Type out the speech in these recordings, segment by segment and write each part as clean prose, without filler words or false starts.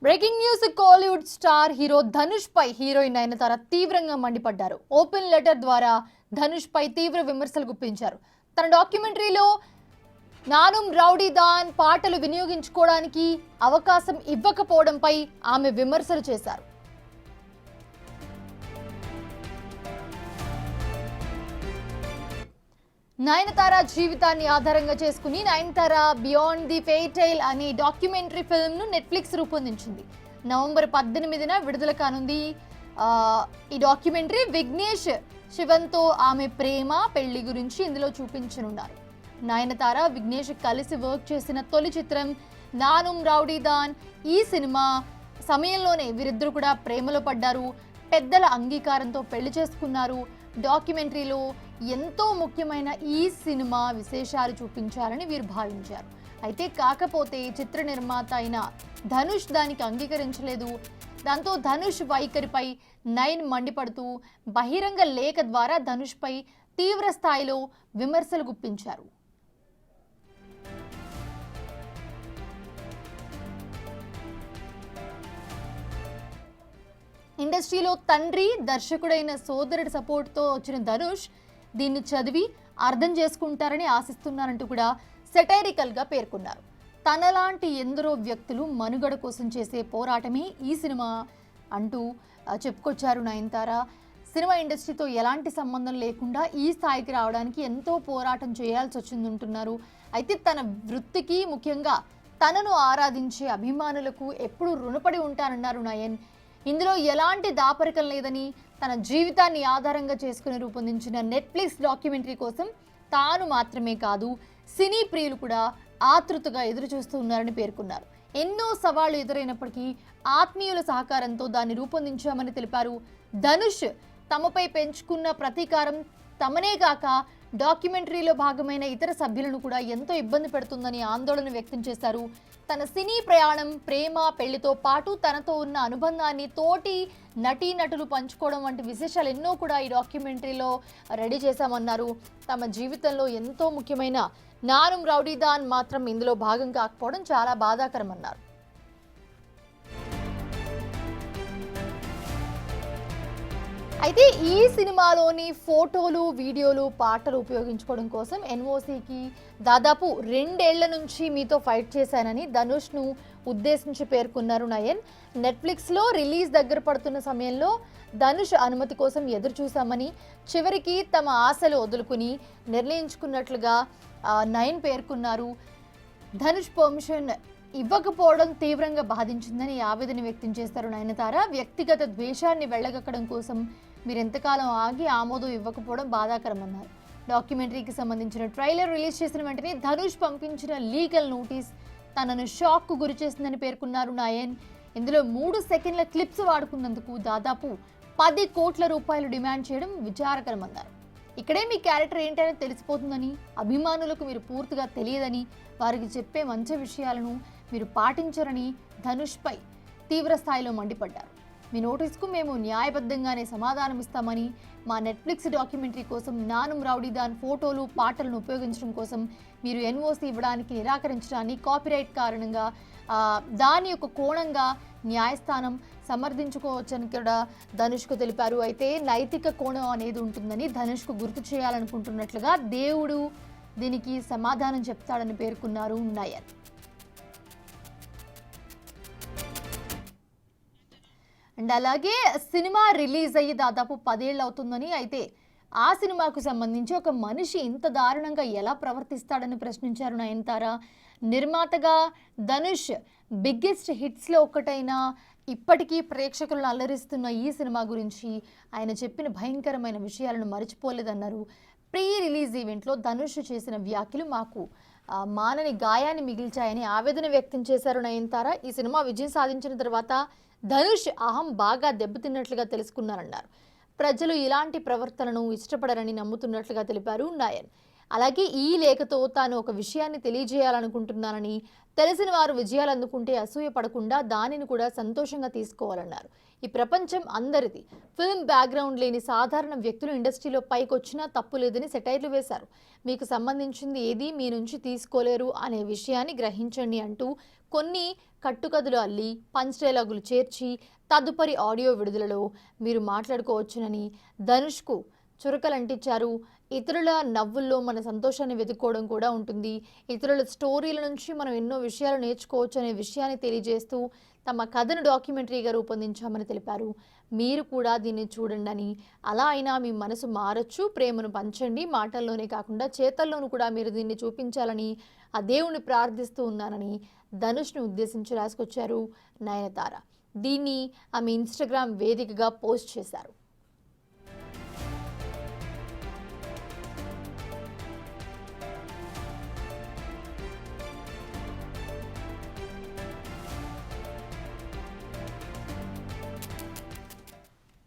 Breaking news Kollywood star hero Dhanush పై heroine Nayanthara తీవ్రంగా మండిపడ్డారు. ఓపెన్ లెటర్ ద్వారా ధనుష్ పై తీవ్ర విమర్శలు గుప్పించారు. తన డాక్యుమెంటరీలో నానుం రౌడీదాన్ పాటలు వినియోగించుకోవడానికి అవకాశం ఇవ్వకపోవడంపై ఆమె విమర్శలు చేశారు. నయనతార జీవితాన్ని ఆధారంగా చేసుకుని నయనతార బియాండ్ ది ఫెయిటైల్ అనే డాక్యుమెంటరీ ఫిల్మ్ ను నెట్ఫ్లిక్స్ రూపొందించింది. నవంబర్ 18న విడుదల కానుంది. ఈ డాక్యుమెంటరీ విఘ్నేష్ శివన్తో ఆమె ప్రేమ పెళ్లి గురించి ఇందులో చూపించనున్నారు. నయనతార విఘ్నేష్ కలిసి వర్క్ చేసిన తొలి చిత్రం నానుం రౌడీదాన్. ఈ సినిమా సమయంలోనే వీరిద్దరు కూడా ప్రేమలో పడ్డారు. పెద్దల అంగీకారంతో పెళ్లి చేసుకున్నారు. డాక్యుమెంటరీలో ఎంతో ముఖ్యమైన ఈ సినిమా విశేషాలు చూపించాలని వీరు భావించారు. అయితే కాకపోతే చిత్ర నిర్మాత అయిన ధనుష్ దానికి అంగీకరించలేదు. దాంతో ధనుష్ వైఖరిపై నయన్ మండిపడుతూ బహిరంగ లేఖ ద్వారా ధనుష్ పై తీవ్ర స్థాయిలో విమర్శలు గుప్పించారు. ఇండస్ట్రీలో తండ్రి దర్శకుడైన సోదరుడి సపోర్ట్తో వచ్చిన ధనుష్ దీన్ని చదివి అర్థం చేసుకుంటారని ఆశిస్తున్నారంటూ కూడా సెటైరికల్గా పేర్కొన్నారు. తనలాంటి ఎందరో వ్యక్తులు మనుగడ కోసం చేసే పోరాటమే ఈ సినిమా అంటూ చెప్పుకొచ్చారు నయనతార. సినిమా ఇండస్ట్రీతో ఎలాంటి సంబంధం లేకుండా ఈ స్థాయికి రావడానికి ఎంతో పోరాటం చేయాల్సి వచ్చిందంటున్నారు. అయితే తన వృత్తికి, ముఖ్యంగా తనను ఆరాధించే అభిమానులకు ఎప్పుడూ రుణపడి ఉంటానన్నారు నయన్. ఇందులో ఎలాంటి దాపరికం లేదని, తన జీవితాన్ని ఆధారంగా చేసుకుని రూపొందించిన నెట్ఫ్లిక్స్ డాక్యుమెంటరీ కోసం తాను మాత్రమే కాదు, సినీ ప్రియులు కూడా ఆతృతగా ఎదురు చూస్తూ ఉన్నారని పేర్కొన్నారు. ఎన్నో సవాళ్లు ఎదురైనప్పటికీ ఆత్మీయుల సహకారంతో దాన్ని రూపొందించామని తెలిపారు. ధనుష్ తమపై పెంచుకున్న ప్రతీకారం తమనే కాక డాక్యుమెంటరీలో భాగమైన ఇతర సభ్యులను కూడా ఎంతో ఇబ్బంది పెడుతుందని ఆందోళన వ్యక్తం చేశారు. తన సినీ ప్రయాణం, ప్రేమ, పెళ్లితో పాటు తనతో ఉన్న అనుబంధాన్ని తోటి నటీనటులు పంచుకోవడం వంటి విశేషాలు ఎన్నో కూడా ఈ డాక్యుమెంటరీలో రెడీ చేశామన్నారు. తమ జీవితంలో ఎంతో ముఖ్యమైన నానుం రౌడీదాన్ మాత్రం ఇందులో భాగం కాకపోవడం చాలా బాధాకరమన్నారు. అయితే ఈ సినిమాలోని ఫోటోలు, వీడియోలు, పాటలు ఉపయోగించుకోవడం కోసం ఎన్ఓసికి దాదాపు 2 ఏళ్ల నుంచి మీతో ఫైట్ చేశానని ధనుష్ను ఉద్దేశించి పేర్కొన్నారు నయన్. నెట్ఫ్లిక్స్లో రిలీజ్ దగ్గర పడుతున్న సమయంలో ధనుష్ అనుమతి కోసం ఎదురు చూశామని, చివరికి తమ ఆశలు వదులుకుని నిర్ణయించుకున్నట్లుగా నయన్ పేర్కొన్నారు. ధనుష్ పర్మిషన్ ఇవ్వకపోవడం తీవ్రంగా బాధించిందని ఆవేదన వ్యక్తం చేస్తారు నయనతార. వ్యక్తిగత ద్వేషాన్ని వెళ్ళగక్కడం కోసం మీరు ఎంతకాలం ఆగి ఆమోదం ఇవ్వకపోవడం బాధాకరమన్నారు. డాక్యుమెంటరీకి సంబంధించిన ట్రైలర్ రిలీజ్ చేసిన వెంటనే ధనుష్ పంపించిన లీగల్ నోటీస్ తనను షాక్కు గురి చేసిందని పేర్కొన్నారు నయన్. ఇందులో 3 సెకండ్ల క్లిప్స్ వాడుకున్నందుకు దాదాపు 10 కోట్ల రూపాయలు డిమాండ్ చేయడం విచారకరమన్నారు. ఇక్కడే మీ క్యారెక్టర్ ఏంటనే తెలిసిపోతుందని, అభిమానులకు మీరు పూర్తిగా తెలియదని, వారికి చెప్పే మంచి విషయాలను మీరు పాటించరని ధనుష్పై తీవ్ర స్థాయిలో మండిపడ్డారు. మీ నోటీస్కు మేము న్యాయబద్ధంగానే సమాధానం ఇస్తామని, మా నెట్ఫ్లిక్స్ డాక్యుమెంటరీ కోసం నానుం రౌడీదాన్ ఫోటోలు, పాటలను ఉపయోగించడం కోసం మీరు ఎన్ఓసి ఇవ్వడానికి నిరాకరించడాన్ని కాపీరైట్ కారణంగా దాని యొక్క కోణంగా న్యాయస్థానం సమర్థించుకోవచ్చని కూడా ధనుష్కు తెలిపారు. అయితే నైతిక కోణం అనేది ఉంటుందని ధనుష్కు గుర్తు చేయాలనుకుంటున్నట్లుగా దేవుడు దీనికి సమాధానం చెప్తాడని పేర్కొన్నారు నయన్. అండ్ అలాగే సినిమా రిలీజ్ అయ్యి దాదాపు 10 ఏళ్ళు అవుతుందని, అయితే ఆ సినిమాకు సంబంధించి ఒక మనిషి ఇంత దారుణంగా ఎలా ప్రవర్తిస్తాడని ప్రశ్నించారు నయనతార. నిర్మాతగా ధనుష్ బిగ్గెస్ట్ హిట్స్లో ఒకటైన, ఇప్పటికీ ప్రేక్షకులను అల్లరిస్తున్న ఈ సినిమా గురించి ఆయన చెప్పిన భయంకరమైన విషయాలను మర్చిపోలేదన్నారు. ప్రీ రిలీజ్ ఈవెంట్లో ధనుష్ చేసిన వ్యాఖ్యలు మాకు మానని గాయాన్ని మిగిల్చాయని ఆవేదన వ్యక్తం చేశారు నయనతార. ఈ సినిమా విజయం సాధించిన తర్వాత ధనుష్ అహం బాగా దెబ్బతిన్నట్లుగా తెలుసుకున్నారన్నారు. ప్రజలు ఇలాంటి ప్రవర్తనను ఇష్టపడరని నమ్ముతున్నట్లుగా తెలిపారు నయన్. అలాగే ఈ లేఖతో తాను ఒక విషయాన్ని తెలియజేయాలనుకుంటున్నానని, తెలిసిన వారు విజయాలు అందుకుంటే అసూయ పడకుండా దానిని కూడా సంతోషంగా తీసుకోవాలన్నారు. ఈ ప్రపంచం అందరిది. ఫిల్మ్ బ్యాక్గ్రౌండ్ లేని సాధారణ వ్యక్తులు ఇండస్ట్రీలో పైకొచ్చినా తప్పు లేదని సెటైర్లు వేశారు. మీకు సంబంధించింది ఏది మీ నుంచి తీసుకోలేరు అనే విషయాన్ని గ్రహించండి అంటూ కొన్ని కట్టుకథలు అల్లి పంచ్ డైలాగులు చేర్చి తదుపరి ఆడియో విడుదలలో మీరు మాట్లాడుకోవచ్చునని ధనుష్కు చురకలంటించారు. ఇతరుల నవ్వుల్లో మన సంతోషాన్ని వెతుక్కోవడం కూడా ఉంటుంది. ఇతరుల స్టోరీల నుంచి మనం ఎన్నో విషయాలు నేర్చుకోవచ్చు అనే విషయాన్ని తెలియజేస్తూ తమ కథను డాక్యుమెంటరీగా రూపొందించామని తెలిపారు. మీరు కూడా దీన్ని చూడండి అని, అలా అయినా మీ మనసు మారచ్చు, ప్రేమను పంచండి, మాటల్లోనే కాకుండా చేతల్లోనూ కూడా మీరు దీన్ని చూపించాలని ఆ దేవుణ్ణి ప్రార్థిస్తూ ఉన్నానని ధనుష్ను ఉద్దేశించి రాసుకొచ్చారు నయనతార. దీన్ని ఆమె ఇన్స్టాగ్రామ్ వేదికగా పోస్ట్ చేశారు.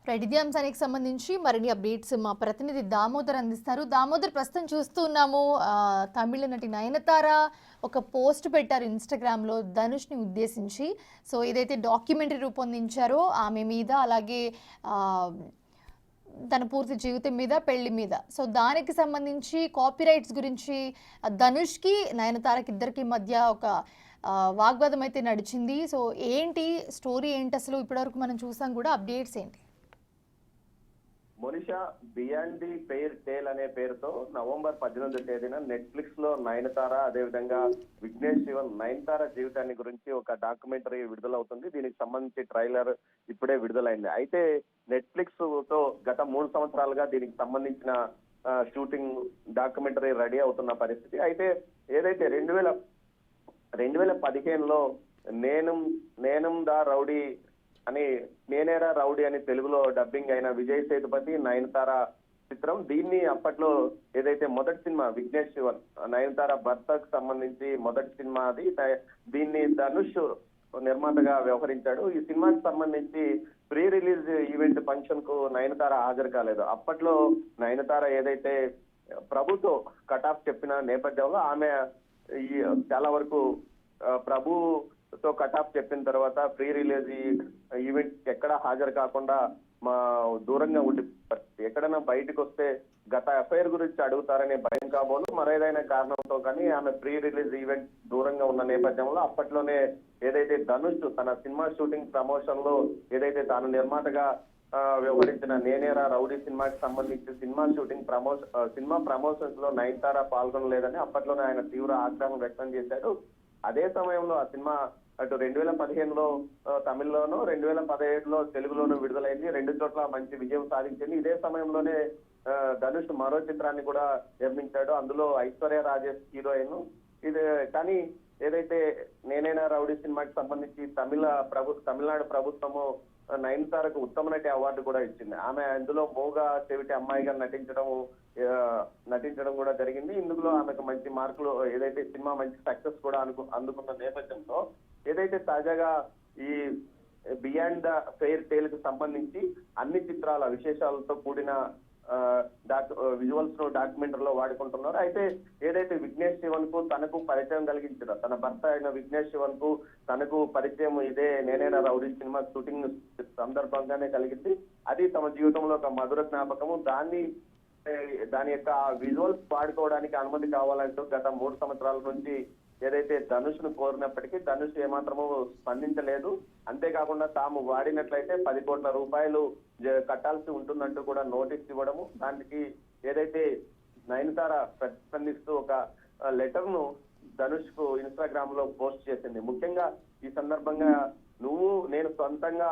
రైట్, ఇదే అంశానికి సంబంధించి మరిన్ని అప్డేట్స్ మా ప్రతినిధి దామోదర్ అందిస్తారు. దామోదర్, ప్రస్తుతం చూస్తూ ఉన్నాము తమిళ నటి నయనతార ఒక పోస్ట్ పెట్టారు ఇన్స్టాగ్రామ్లో ధనుష్ని ఉద్దేశించి. సో ఏదైతే డాక్యుమెంటరీ రూపొందించారో ఆమె మీద, అలాగే తన పూర్తి జీవితం మీద, పెళ్లి మీద, సో దానికి సంబంధించి కాపీరైట్స్ గురించి ధనుష్కి నయనతారకి ఇద్దరికి మధ్య ఒక వాగ్వాదం అయితే నడిచింది. సో ఏంటి స్టోరీ, ఏంటి అసలు ఇప్పటివరకు మనం చూసాం కూడా, అప్డేట్స్ ఏంటి? మోనిషా, బియాండ్ ది ఫెయిర్ టేల్ అనే పేరుతో నవంబర్ 18వ తేదీన నెట్ఫ్లిక్స్ లో నయనతార, అదేవిధంగా విఘ్నేష్ శివన్ నయనతార జీవితాన్ని గురించి ఒక డాక్యుమెంటరీ విడుదలవుతుంది. దీనికి సంబంధించి ట్రైలర్ ఇప్పుడే విడుదలైంది. అయితే నెట్ఫ్లిక్స్ తో గత 3 సంవత్సరాలుగా దీనికి సంబంధించిన షూటింగ్ డాక్యుమెంటరీ రెడీ అవుతున్న పరిస్థితి. అయితే ఏదైతే 2015లో నేనుం దా రౌడీ అని, నేనేరా రౌడీ అని తెలుగులో డబ్బింగ్ అయిన విజయ్ సేతుపతి నయనతార చిత్రం, దీన్ని అప్పట్లో ఏదైతే మొదటి సినిమా విఘ్నేష్ శివన్ నయనతార భర్తకు సంబంధించి మొదటి సినిమా అది, దీన్ని ధనుష్ నిర్మాతగా వ్యవహరించాడు. ఈ సినిమాకి సంబంధించి ప్రీ రిలీజ్ ఈవెంట్ ఫంక్షన్ కు నయనతార హాజరు కాలేదు. అప్పట్లో నయనతార ఏదైతే ప్రభుతో కటాఫ్ చెప్పిన నేపథ్యంలో ఆమె చాలా వరకు ప్రభుతో కటాఫ్ చెప్పిన తర్వాత ప్రీ రిలీజ్ ఈవెంట్ ఎక్కడ హాజరు కాకుండా దూరంగా ఉండి, ఎక్కడైనా బయటకు వస్తే గత ఎఫ్ఐఆర్ గురించి అడుగుతారనే భయం కాబోలు మరేదైనా కారణంతో కానీ ఆమె ప్రీ రిలీజ్ ఈవెంట్ దూరంగా ఉన్న నేపథ్యంలో అప్పట్లోనే ఏదైతే ధనుష్ తన సినిమా షూటింగ్ ప్రమోషన్ లో ఏదైతే తాను నిర్మాతగా వ్యవహరించిన నేనేరా రౌడీ సినిమాకి సంబంధించి సినిమా ప్రమోషన్స్ లో నయనతార పాల్గొనలేదని అప్పట్లోనే ఆయన తీవ్ర ఆగ్రహం వ్యక్తం చేశాడు. అదే సమయంలో ఆ సినిమా అటు 2015లో తమిళ్లోనూ, 2017లో తెలుగులోనూ విడుదలైంది. 2 చోట్ల మంచి విజయం సాధించింది. ఇదే సమయంలోనే ధనుష్ మరో చిత్రాన్ని కూడా నిర్మించాడు. అందులో ఐశ్వర్య రాజేష్ హీరోయిన్. ఇది కానీ ఏదైతే నేనైనా రౌడీ సినిమాకి సంబంధించి తమిళనాడు ప్రభుత్వము నయనతారకు ఉత్తమ నటి అవార్డు కూడా ఇచ్చింది. ఆమె అందులో మూగా చెవిటి అమ్మాయిగా నటించడం కూడా జరిగింది. ఇందులో ఆమెకు మంచి మార్కులు, ఏదైతే సినిమా మంచి సక్సెస్ కూడా అందుకున్న నేపథ్యంలో ఏదైతే తాజాగా ఈ బియాండ్ ద ఫెయిర్ టేల్ కు సంబంధించి అన్ని చిత్రాల విశేషాలతో కూడిన విజువల్స్ ను డాక్యుమెంటరీలో వాడుకుంటున్నారు. అయితే ఏదైతే విఘ్నేష్ శివన్ కు తనకు పరిచయం కలిగించారో, తన భర్త అయిన విఘ్నేష్ శివన్ కు తనకు పరిచయం ఇదే నేనేనా రౌడీ సినిమా షూటింగ్ సందర్భంగానే కలిగింది. అది తమ జీవితంలో ఒక మధుర జ్ఞాపకము. దాని యొక్క విజువల్స్ వాడుకోవడానికి అనుమతి కావాలంటూ గత 3 సంవత్సరాల నుంచి ఏదైతే ధనుష్ ను కోరినప్పటికీ ధనుష్ ఏమాత్రము స్పందించలేదు. అంతేకాకుండా తాము వాడినట్లయితే 10 కోట్ల రూపాయలు కట్టాల్సి ఉంటుందంటూ కూడా నోటీస్ ఇవ్వడము, దానికి ఏదైతే నయనతార ప్రతిస్పందిస్తూ ఒక లెటర్ ను ధనుష్ కు ఇన్స్టాగ్రామ్ లో పోస్ట్ చేసింది. ముఖ్యంగా ఈ సందర్భంగా నేను సొంతంగా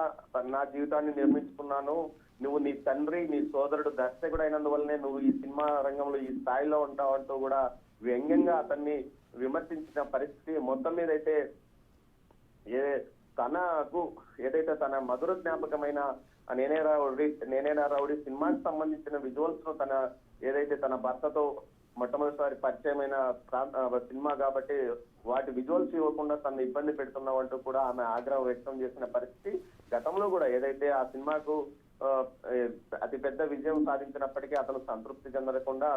నా జీవితాన్ని నిర్మించుకున్నాను, నువ్వు నీ తండ్రి, నీ సోదరుడు దర్శకుడు అయినందువల్లనే నువ్వు ఈ సినిమా రంగంలో ఈ స్థాయిలో ఉంటావు అంటూ కూడా వ్యంగ్యంగా అతన్ని విమర్శించిన పరిస్థితి. మొత్తం మీద అయితే తనకు ఏదైతే తన మధుర జ్ఞాపకమైన నేనేనా రౌడీ సినిమాకి సంబంధించిన విజువల్స్ ను ఏదైతే తన భర్తతో మొట్టమొదటిసారి పరిచయమైన సినిమా కాబట్టి వాటి విజువల్స్ ఇవ్వకుండా తను ఇబ్బంది పెడుతున్నావంటూ కూడా ఆమె ఆగ్రహం వ్యక్తం చేసిన పరిస్థితి. గతంలో కూడా ఏదైతే ఆ సినిమాకు అతి పెద్ద విజయం సాధించినప్పటికీ అతను సంతృప్తి చెందకుండా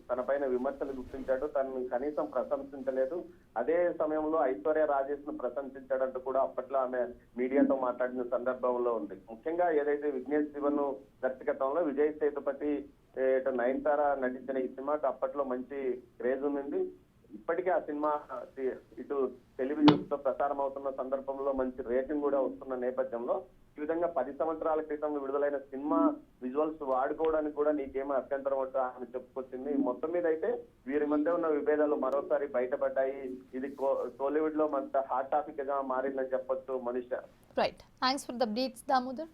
తనపైన విమర్శలు గుర్తించాడు, తనను కనీసం ప్రశంసించలేదు. అదే సమయంలో ఐశ్వర్య రాజేష్ ను ప్రశంసించాడంటూ కూడా అప్పట్లో ఆమె మీడియాతో మాట్లాడిన సందర్భంలో ఉంది. ముఖ్యంగా ఏదైతే విఘ్నేష్ శివన్ దర్శకత్వంలో విజయ్ సేతుపతి నయనతార నటించిన ఈ సినిమాకి అప్పట్లో మంచి క్రేజ్ ఉంది. ఇప్పటికే ఆ సినిమా ఇటు టెలివిజన్ తో ప్రసారం అవుతున్న సందర్భంలో మంచి రేటింగ్ కూడా వస్తున్న నేపథ్యంలో ఈ విధంగా 10 సంవత్సరాల క్రితం విడుదలైన సినిమా విజువల్స్ వాడుకోవడానికి కూడా నీకేమో అభ్యంతరం అవుతా అని చెప్పుకొచ్చింది. మొత్తం మీద అయితే వీరి మధ్య ఉన్న విభేదాలు మరోసారి బయటపడ్డాయి. ఇది కోలీవుడ్ లో మంత హాట్ టాపిక్ గా మారిందని చెప్పొచ్చు Manisha. Right, thanks for the updates Damodar.